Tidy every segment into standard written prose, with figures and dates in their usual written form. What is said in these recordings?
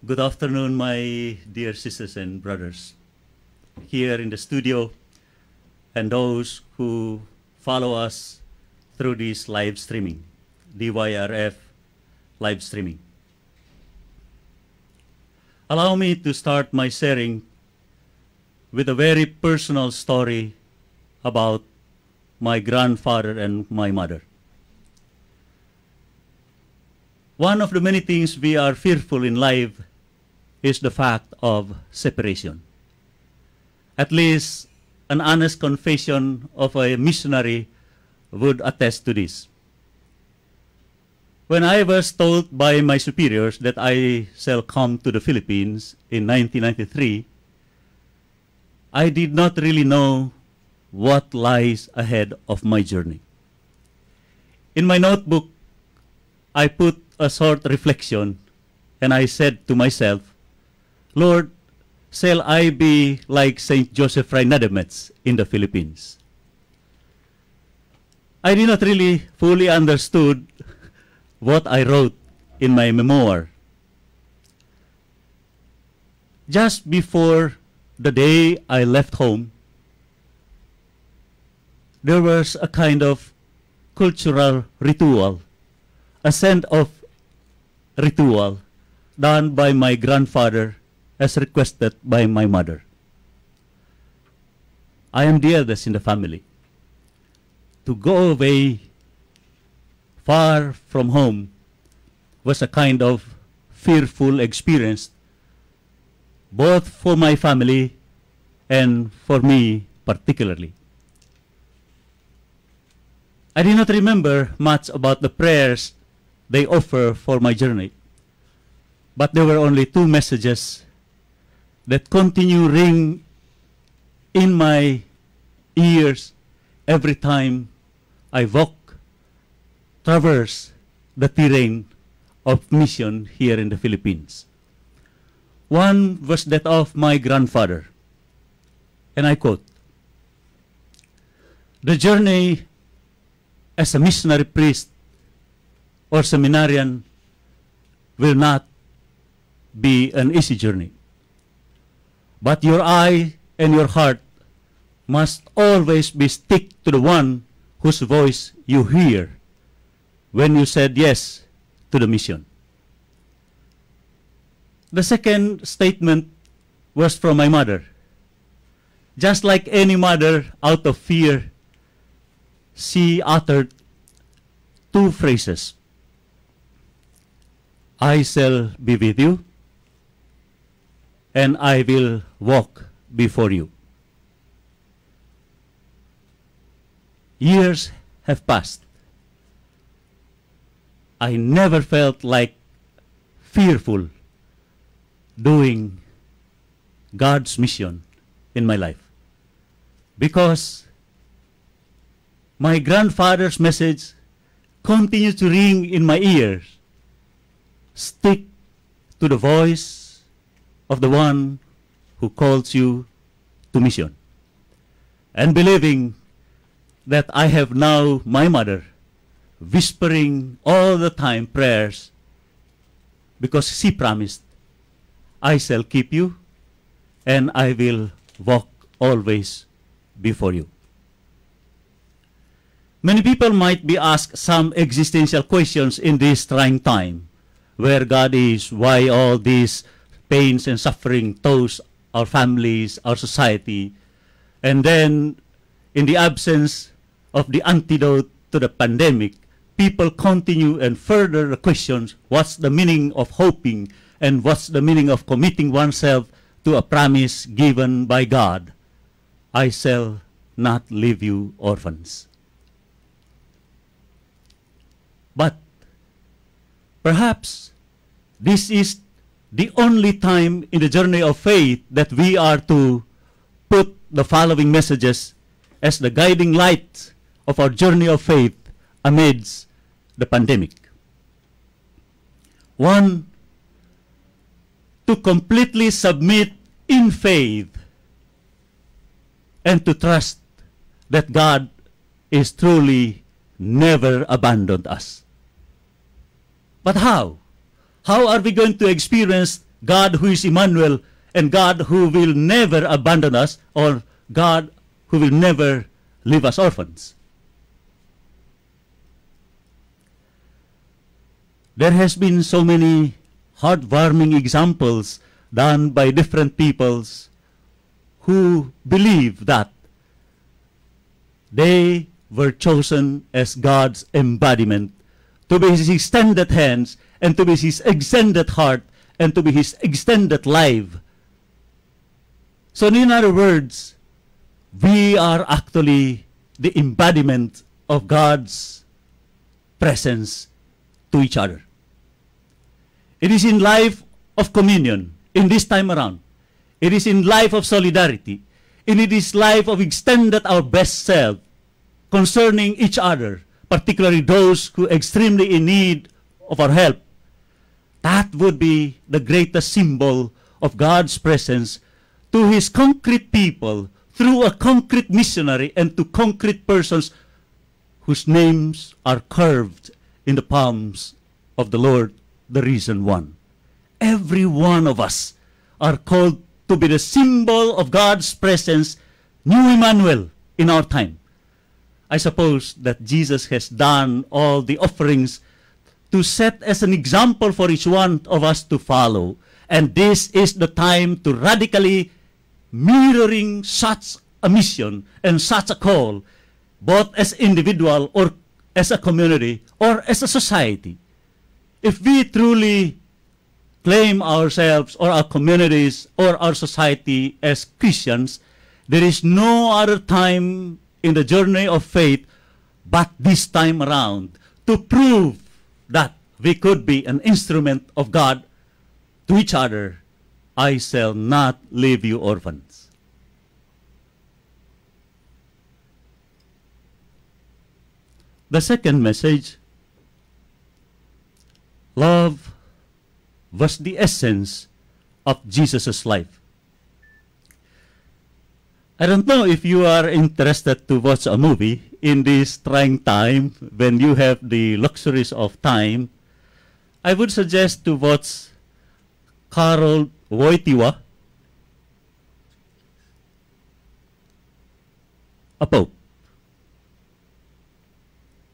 Good afternoon, my dear sisters and brothers here in the studio and those who follow us through this live streaming, DYRF live streaming. Allow me to start my sharing with a very personal story about my grandfather and my mother. One of the many things we are fearful in life is the fact of separation. At least an honest confession of a missionary would attest to this. When I was told by my superiors that I shall come to the Philippines in 1993, I did not really know what lies ahead of my journey. In my notebook, I put a short reflection, and I said to myself, Lord, shall I be like Saint Joseph Reinademets in the Philippines? I did not really fully understood what I wrote in my memoir. Just before the day I left home, there was a kind of cultural ritual, a send of ritual done by my grandfather as requested by my mother. I am the eldest in the family. To go away far from home was a kind of fearful experience, both for my family and for me particularly. I did not remember much about the prayers they offer for my journey, but there were only two messages that continue ring in my ears every time I traverse the terrain of mission here in the Philippines. One was that of my grandfather, and I quote, "The journey as a missionary priest or seminarian will not be an easy journey. But your eye and your heart must always be stick to the one whose voice you hear when you said yes to the mission." The second statement was from my mother. Just like any mother, out of fear, she uttered two phrases. "I shall be with you, and I will walk before you." Years have passed. I never felt like fearful doing God's mission in my life, because my grandfather's message continues to ring in my ears. Stick to the voice of the one who calls you to mission. And believing that I have now my mother whispering all the time prayers, because she promised, "I shall keep you and I will walk always before you." Many people might be asked some existential questions in this trying time. Where God is, why all these pains and suffering toss our families, our society, and then in the absence of the antidote to the pandemic, people continue and further the questions, what's the meaning of hoping and what's the meaning of committing oneself to a promise given by God? "I shall not leave you orphans." But perhaps this is the only time in the journey of faith that we are to put the following messages as the guiding light of our journey of faith amidst the pandemic. One, to completely submit in faith and to trust that God is truly never abandoned us. But how? How are we going to experience God who is Emmanuel, and God who will never abandon us, or God who will never leave us orphans. There has been so many heartwarming examples done by different peoples who believe that they were chosen as God's embodiment, to be his extended hands, and to be his extended heart, and to be his extended life. So in other words, we are actually the embodiment of God's presence to each other. It is in life of communion, in this time around. It is in life of solidarity. And it is life of extended our best self concerning each other, particularly those who are extremely in need of our help. That would be the greatest symbol of God's presence to his concrete people through a concrete missionary and to concrete persons whose names are carved in the palms of the Lord, the risen one. Every one of us are called to be the symbol of God's presence, new Emmanuel, in our time. I suppose that Jesus has done all the offerings to set as an example for each one of us to follow. And this is the time to radically mirroring such a mission and such a call, both as individual or as a community or as a society. If we truly claim ourselves or our communities or our society as Christians, there is no other time in the journey of faith but this time around to prove that we could be an instrument of God to each other. I shall not leave you orphans. The second message, love was the essence of Jesus' life. I don't know if you are interested to watch a movie in this trying time when you have the luxuries of time. I would suggest to watch Karol Wojtyła, a Pope.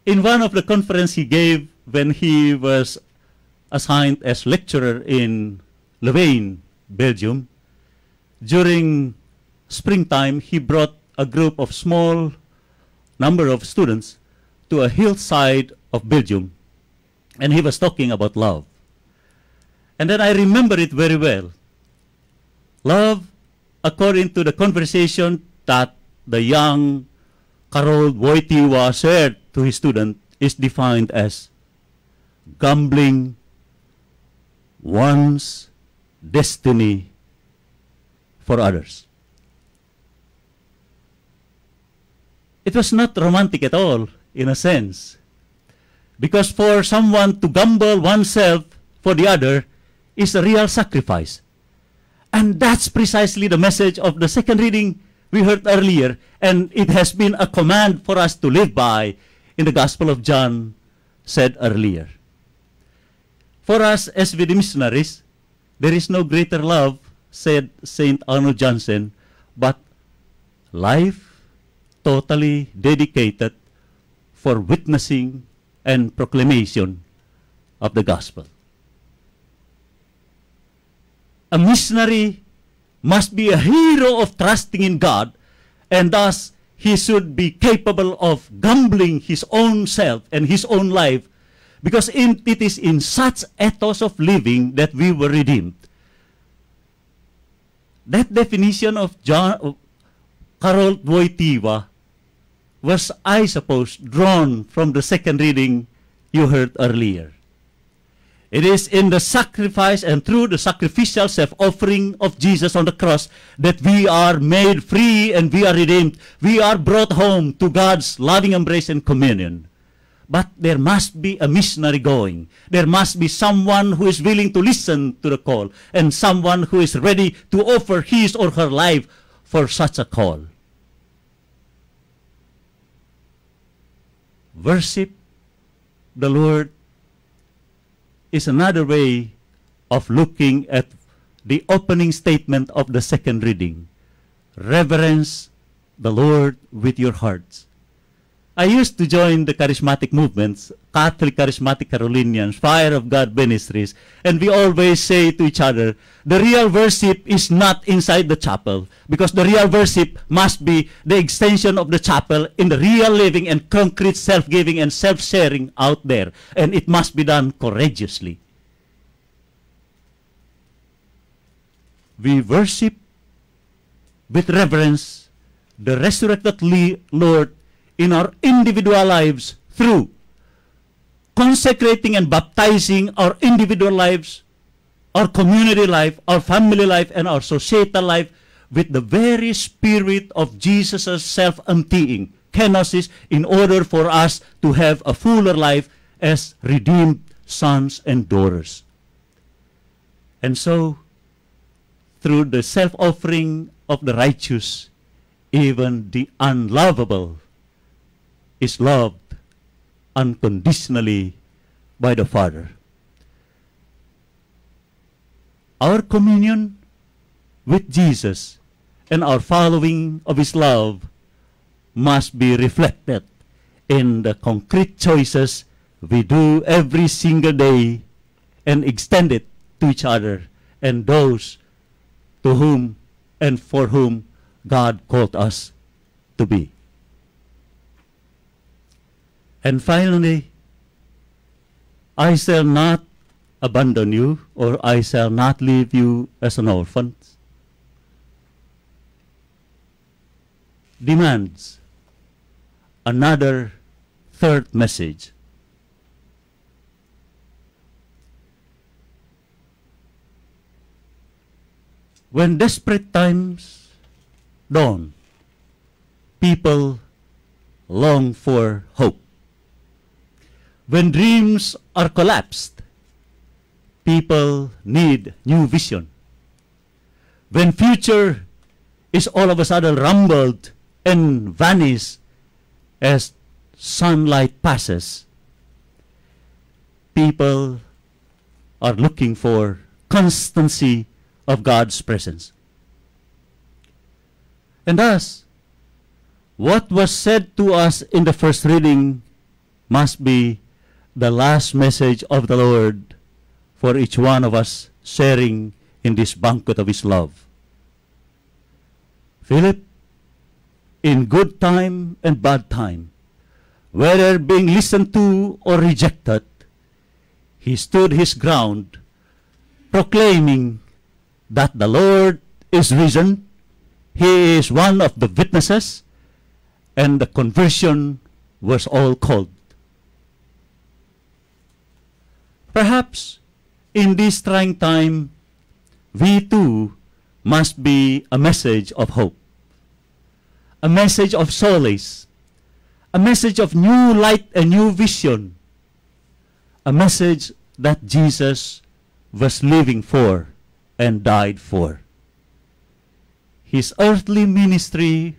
In one of the conferences he gave when he was assigned as lecturer in Louvain, Belgium, during springtime, he brought a group of small number of students to a hillside of Belgium, and he was talking about love. And then I remember it very well. Love, according to the conversation that the young Karol Wojtyła shared to his student, is defined as gambling one's destiny for others. It was not romantic at all, in a sense, because for someone to gamble oneself for the other is a real sacrifice. And that's precisely the message of the second reading we heard earlier, and it has been a command for us to live by in the Gospel of John said earlier. For us as with the missionaries, there is no greater love, said St. Arnold Janssen, but life totally dedicated for witnessing and proclamation of the gospel. A missionary must be a hero of trusting in God, and thus he should be capable of gambling his own self and his own life, because it is in such ethos of living that we were redeemed. That definition of Karol Wojtyła was, I suppose, drawn from the second reading you heard earlier. It is in the sacrifice and through the sacrificial self-offering of Jesus on the cross that we are made free and we are redeemed. We are brought home to God's loving embrace and communion. But there must be a missionary going. There must be someone who is willing to listen to the call and someone who is ready to offer his or her life for such a call. Worship the Lord is another way of looking at the opening statement of the second reading. Reverence the Lord with your hearts. I used to join the charismatic movements, Catholic Charismatic Carolinians, Fire of God Ministries, and we always say to each other, the real worship is not inside the chapel, because the real worship must be the extension of the chapel in the real living and concrete self-giving and self-sharing out there, and it must be done courageously. We worship with reverence the resurrected Lord in our individual lives through consecrating and baptizing our individual lives, our community life, our family life, and our societal life with the very spirit of Jesus' self-emptying, kenosis, in order for us to have a fuller life as redeemed sons and daughters. And so, through the self-offering of the righteous, even the unlovable is loved unconditionally by the Father. Our communion with Jesus and our following of His love must be reflected in the concrete choices we do every single day and extend it to each other and those to whom and for whom God called us to be. And finally, I shall not abandon you, or I shall not leave you as an orphan, demands another third message. When desperate times dawn, people long for hope. When dreams are collapsed, people need new vision. When future is all of a sudden rumbled and vanished as sunlight passes, people are looking for constancy of God's presence. And thus, what was said to us in the first reading must be the last message of the Lord for each one of us sharing in this banquet of His love. Philip, in good time and bad time, whether being listened to or rejected, he stood his ground, proclaiming that the Lord is risen. He is one of the witnesses, and the conversion was all called. Perhaps in this trying time, we too must be a message of hope, a message of solace, a message of new light and new vision, a message that Jesus was living for and died for. His earthly ministry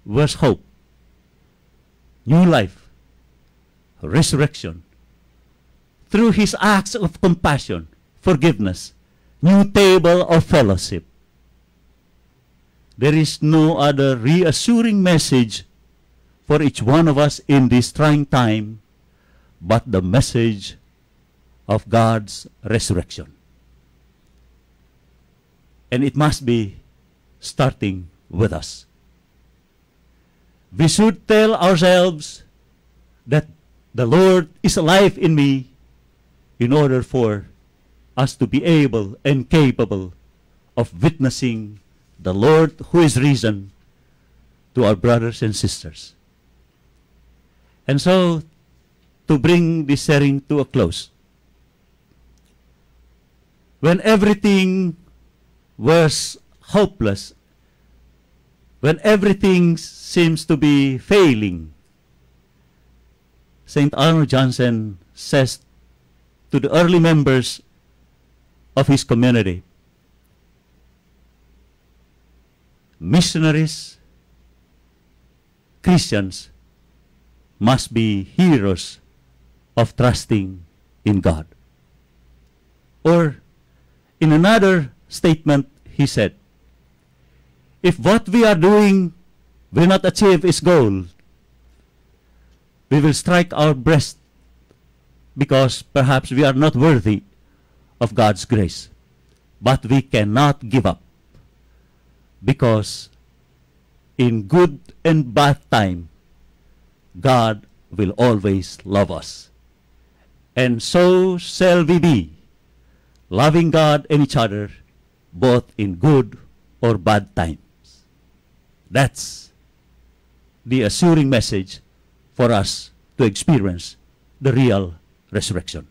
was hope, new life, resurrection. Through His acts of compassion, forgiveness, new table of fellowship. There is no other reassuring message for each one of us in this trying time but the message of God's resurrection. And it must be starting with us. We should tell ourselves that the Lord is alive in me in order for us to be able and capable of witnessing the Lord who is risen to our brothers and sisters. And so, to bring this sharing to a close, when everything was hopeless, when everything seems to be failing, St. Arnold Johnson says to the early members of his community, missionaries, Christians must be heroes of trusting in God. Or, in another statement, he said, if what we are doing will not achieve its goal, we will strike our breast because perhaps we are not worthy of God's grace. But we cannot give up because in good and bad time, God will always love us. And so shall we be, loving God and each other, both in good or bad times. That's the assuring message for us to experience the real resurrection.